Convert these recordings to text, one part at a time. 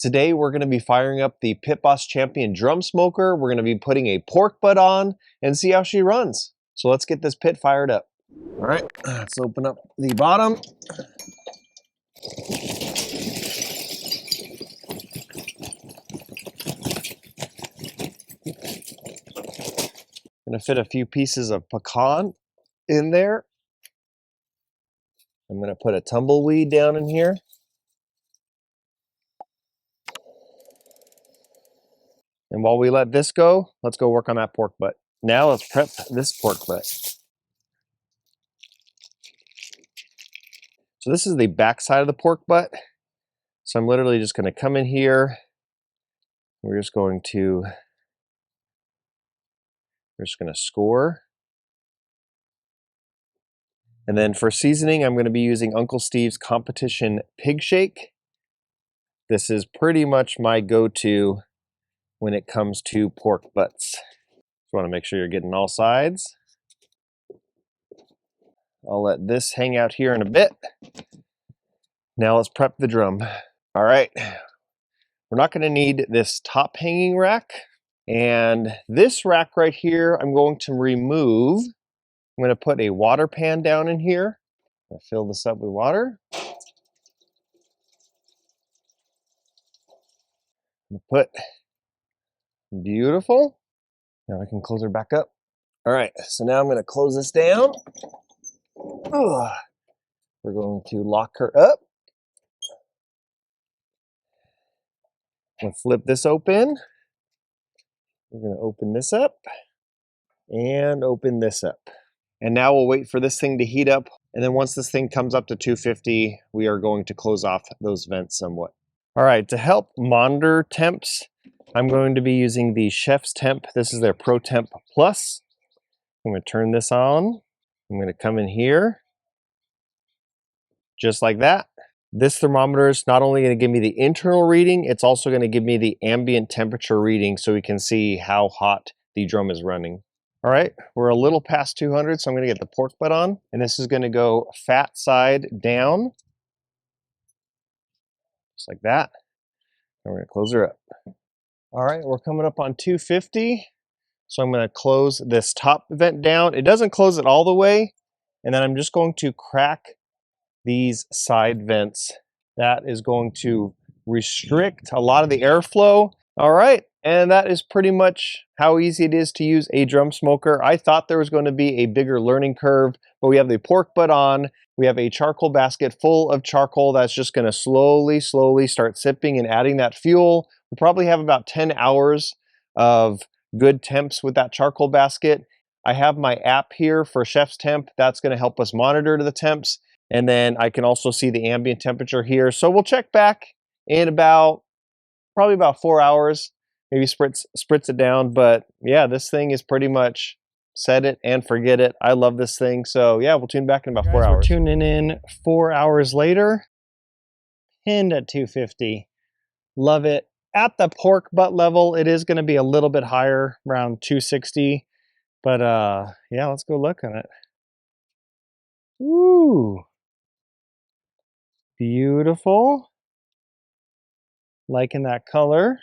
Today we're going to be firing up the Pit Boss Champion drum smoker. We're going to be putting a pork butt on and see how she runs. So let's get this pit fired up. All right, let's open up the bottom. Going to fit a few pieces of pecan in there. I'm going to put a tumbleweed down in here. And while we let this go, let's go work on that pork butt. Now let's prep this pork butt. So this is the back side of the pork butt. So I'm literally just going to come in here. We're just going to score. And then for seasoning, I'm going to be using Uncle Steve's Competition Pig Shake. This is pretty much my go-to when it comes to pork butts. Just want to make sure you're getting all sides. I'll let this hang out here in a bit. Now let's prep the drum. All right, we're not going to need this top hanging rack. And this rack right here, I'm going to remove. I'm going to put a water pan down in here. I'll fill this up with water. Put beautiful. Now I can close her back up. All right, so now I'm going to close this down. We're going to lock her up. I'm going to flip this open. We're going to open this up and open this up. And now we'll wait for this thing to heat up. And then once this thing comes up to 250, we are going to close off those vents somewhat. All right, to help monitor temps, I'm going to be using the Chef's Temp. This is their Pro Temp Plus. I'm going to turn this on. I'm going to come in here, just like that. This thermometer is not only going to give me the internal reading, it's also going to give me the ambient temperature reading so we can see how hot the drum is running. All right, we're a little past 200, so I'm going to get the pork butt on. And this is going to go fat side down, just like that. And we're going to close her up. All right, we're coming up on 250. So I'm going to close this top vent down. It doesn't close it all the way. And then I'm just going to crack these side vents. That is going to restrict a lot of the airflow. All right, and that is pretty much how easy it is to use a drum smoker. I thought there was going to be a bigger learning curve, but we have the pork butt on. We have a charcoal basket full of charcoal that's just going to slowly start sipping and adding that fuel. We probably have about 10 hours of good temps with that charcoal basket. I have my app here for Chef's Temp. That's going to help us monitor the temps. And then I can also see the ambient temperature here. So we'll check back in probably about 4 hours, maybe spritz it down. But yeah, this thing is pretty much set it and forget it. I love this thing. So yeah, we'll tune back in about 4 hours. We're tuning in 4 hours later. Pinned at 250. Love it. At the pork butt level, it is going to be a little bit higher, around 260. But yeah, let's go look at it. Ooh. Beautiful. Liking that color.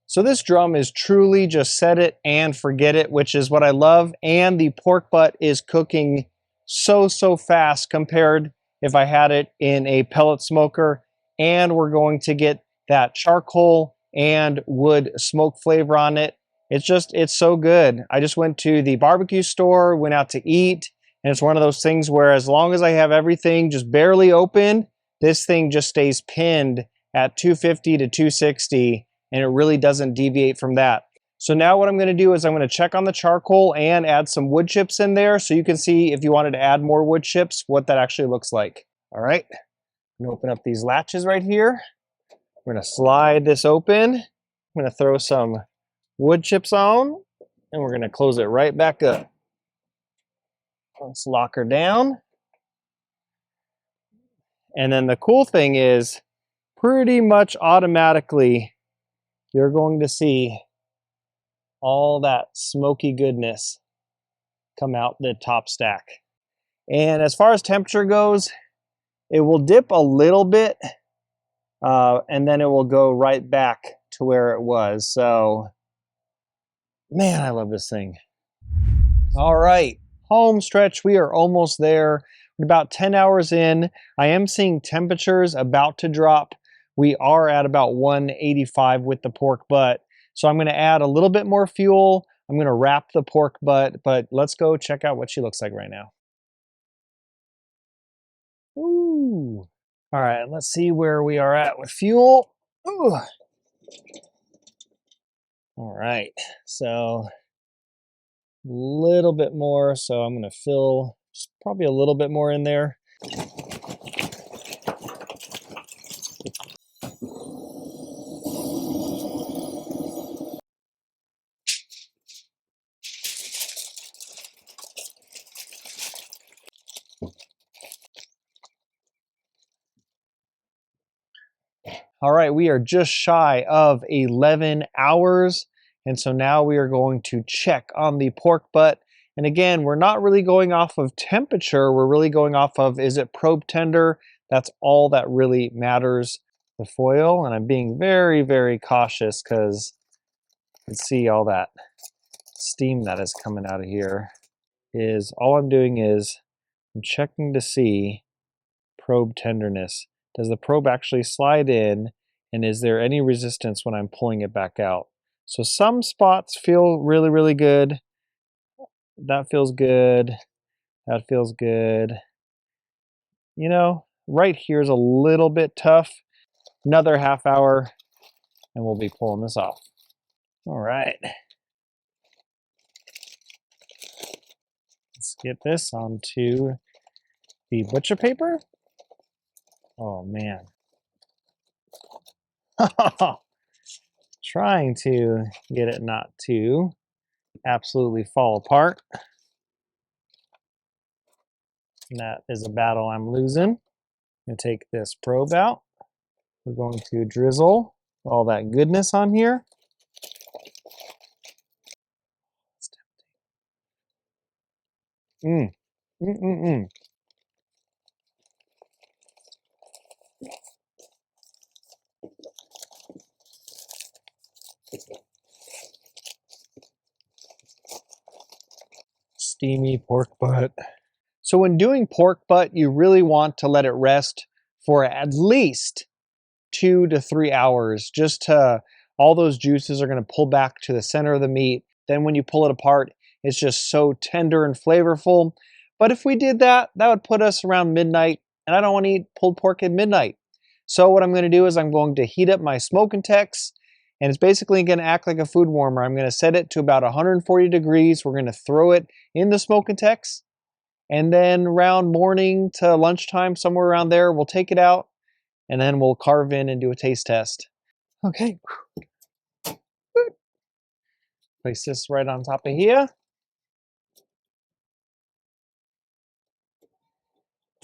So this drum is truly just set it and forget it, which is what I love. And the pork butt is cooking so fast compared if I had it in a pellet smoker. And we're going to get that charcoal and wood smoke flavor on it. It's so good. I just went to the barbecue store, went out to eat, and it's one of those things where as long as I have everything just barely open, this thing just stays pinned at 250 to 260, and it really doesn't deviate from that. So now what I'm going to do is I'm going to check on the charcoal and add some wood chips in there so you can see if you wanted to add more wood chips, what that actually looks like. All right, I'm going to open up these latches right here. We're going to slide this open. I'm going to throw some wood chips on, and we're going to close it right back up. Let's lock her down. And then the cool thing is, pretty much automatically, you're going to see all that smoky goodness come out the top stack. And as far as temperature goes, it will dip a little bit and then it will go right back to where it was. So, man, I love this thing. All right, home stretch. We are almost there. We're about 10 hours in. I am seeing temperatures about to drop. We are at about 185 with the pork butt. So I'm going to add a little bit more fuel. I'm going to wrap the pork butt, but let's go check out what she looks like right now. Ooh. All right, let's see where we are at with fuel. Ooh. All right, so a little bit more. So I'm going to fill just probably a little bit more in there. All right, we are just shy of 11 hours. And so now we are going to check on the pork butt. And again, we're not really going off of temperature. We're really going off of, is it probe tender? That's all that really matters. The foil, and I'm being very, very cautious because you can see all that steam that is coming out of here. Is all I'm doing is I'm checking to see probe tenderness. Does the probe actually slide in, and is there any resistance when I'm pulling it back out? So some spots feel really, really good. That feels good. That feels good. You know, right here is a little bit tough. Another half hour, and we'll be pulling this off. All right. Let's get this onto the butcher paper. Oh, man. Trying to get it not to absolutely fall apart. And that is a battle I'm losing. I'm going to take this probe out. We're going to drizzle all that goodness on here. Mmm. Mmm. Steamy pork butt. So when doing pork butt, you really want to let it rest for at least 2 to 3 hours, just to, all those juices are going to pull back to the center of the meat. Then when you pull it apart, it's just so tender and flavorful. But if we did that, that would put us around midnight, and I don't want to eat pulled pork at midnight. So what I'm going to do is I'm going to heat up my Smoke Intex, and it's basically going to act like a food warmer. I'm going to set it to about 140 degrees. We're going to throw it in the Smoke Intex, and then around morning to lunchtime, somewhere around there, we'll take it out, and then we'll carve in and do a taste test. Okay. Place this right on top of here.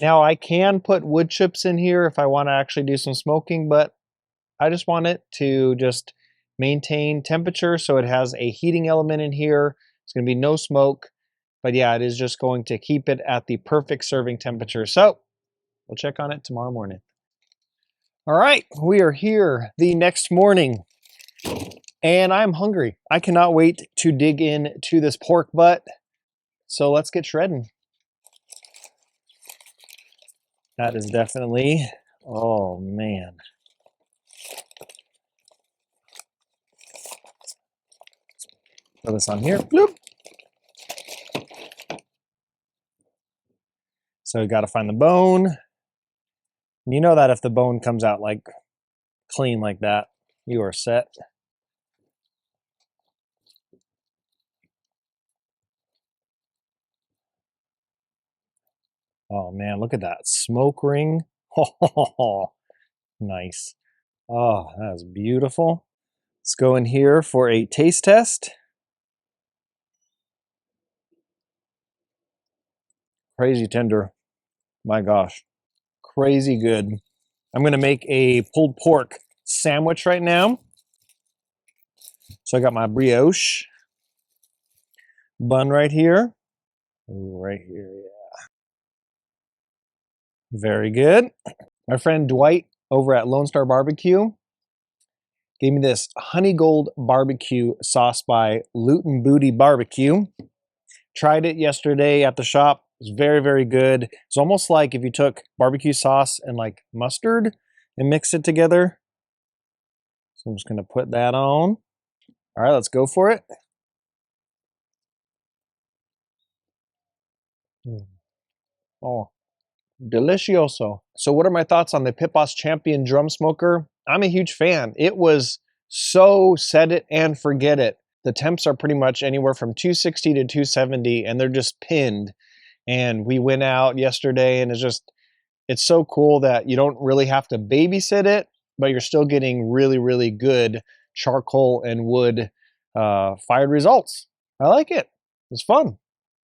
Now I can put wood chips in here if I want to actually do some smoking, but I just want it to just maintain temperature so it has a heating element in here. It's going to be no smoke, but yeah, it is just going to keep it at the perfect serving temperature. So we'll check on it tomorrow morning. All right, we are here the next morning and I'm hungry. I cannot wait to dig into this pork butt. So let's get shredding. That is definitely, oh man. Throw this on here. Bloop. So we got to find the bone. You know that if the bone comes out like clean like that, you are set. Oh man, look at that smoke ring. Oh, nice. Oh, that is beautiful. Let's go in here for a taste test. Crazy tender. My gosh. Crazy good. I'm going to make a pulled pork sandwich right now. So I got my brioche bun right here. Ooh, right here, yeah. Very good. My friend Dwight over at Lone Star Barbecue. Gave me this Honey Gold Barbecue sauce by Loot and Booty Barbecue. Tried it yesterday at the shop. It was very, very good. It's almost like if you took barbecue sauce and like mustard and mixed it together. So I'm just gonna put that on. All right, let's go for it. Oh, delicioso. So what are my thoughts on the Pit Boss Champion drum smoker? I'm a huge fan. It was so set it and forget it. The temps are pretty much anywhere from 260 to 270 and they're just pinned. And we went out yesterday and it's so cool that you don't really have to babysit it, but you're still getting really, really good charcoal and wood fired results. I like it. It's fun.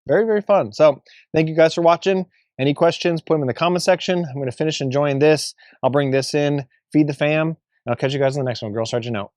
Very, very fun. So thank you guys for watching. Any questions, put them in the comment section. I'm going to finish enjoying this. I'll bring this in, feed the fam, and I'll catch you guys in the next one. Girl Sergeant out.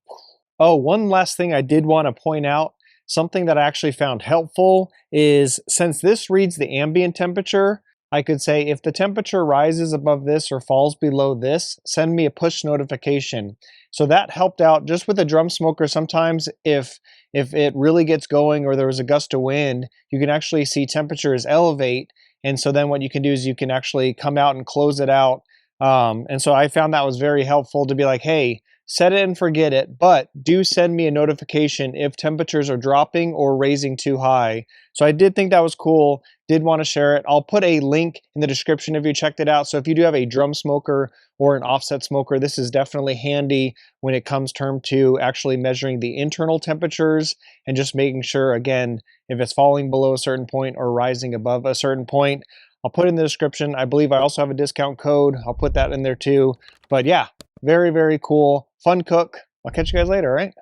Oh, one last thing I did want to point out, something that I actually found helpful is since this reads the ambient temperature, I could say if the temperature rises above this or falls below this, send me a push notification. So that helped out just with a drum smoker. Sometimes if it really gets going or there was a gust of wind, you can actually see temperatures elevate. And so then what you can do is you can actually come out and close it out. And so I found that was very helpful to be like, hey, set it and forget it, but do send me a notification if temperatures are dropping or raising too high. So I did think that was cool, did want to share it. I'll put a link in the description if you checked it out. So if you do have a drum smoker or an offset smoker, this is definitely handy when it comes to actually measuring the internal temperatures and just making sure, again, if it's falling below a certain point or rising above a certain point. I'll put it in the description. I believe I also have a discount code. I'll put that in there too. But yeah, very, very cool. Fun cook. I'll catch you guys later, all right?